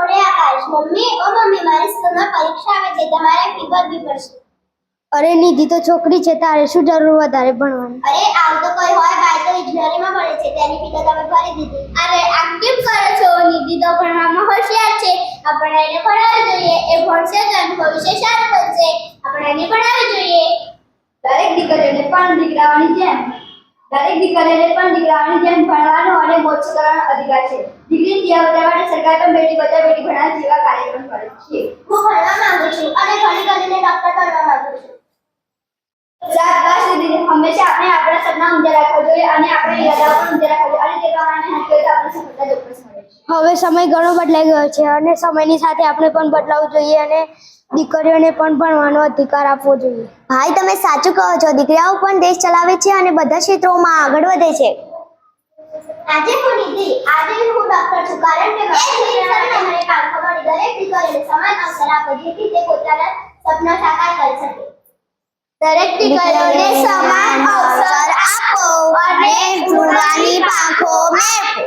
ઓરે આકાશ, mummy મારી સ્કૂલમાં પરીક્ષા આવે છે, તમારે ફી ભરવી પડશે. અરે નિધિ તો છોકરી છે, તારે શું જરૂર વધારે ભણવાની? અરે આવું તો કોઈ હોય, ભાઈ તો ઇજનેરીમાં ભણે છે, તેની ફી તો તમે ભરી દીધી. અરે આમ કેમ કરો છો? નિધિ તો ભણવામાં હોશિયાર છે, આપણે એને ભણાવવી જોઈએ. એ ભણશે તો એનું ભવિષ્ય સારું બનશે. આપણે એને ભણાવવી જોઈએ. દરેક દીકરીઓને પણ દીકરાઓની જેમ ભણવાનો અને મોજ કરવાનો અધિકાર છે. દીકરી જીવવા માટે સરકાર પણ બેટી બચાવો બેટી ભણાવો જેવા કાર્યક્રમ કરે છે. હું ભણવા માંગુ છું અને ઘણી કરીને ડોક્ટર બનવા માંગુ છું. રાત સુધી હંમેશા આપણે આપણા સપના ઊંચા રાખવા જોઈએ અને આપણે ઈરાદાઓ પણ ઊંચા રાખવા જોઈએ અને તે પ્રમાણે મહેનત કરીએ તો આપણે સફળતા ચોક્કસ મળે છે. હવે સમય ઘણો બદલાઈ ગયો છે અને સમયની સાથે આપણે પણ બદલાવવું જોઈએ અને દીકરીઓને પણ ભણવાનો અધિકાર આપવો જોઈએ. ભાઈ, તમે સાચું કહો છો. દીકરીઓ પણ દેશ ચલાવે છે અને બધા ક્ષેત્રોમાં આગળ વધે છે. આજે હું ડોક્ટર છું કારણ કે મારી કામમાં દરેક દીકરીને સમાન અવસર આપો જેથી તે પોતાના સપના સાકાર કરી શકે. દરેક દીકરીઓને સમાન અવસર આપો અને ભણવાની પાંખો મેળવો.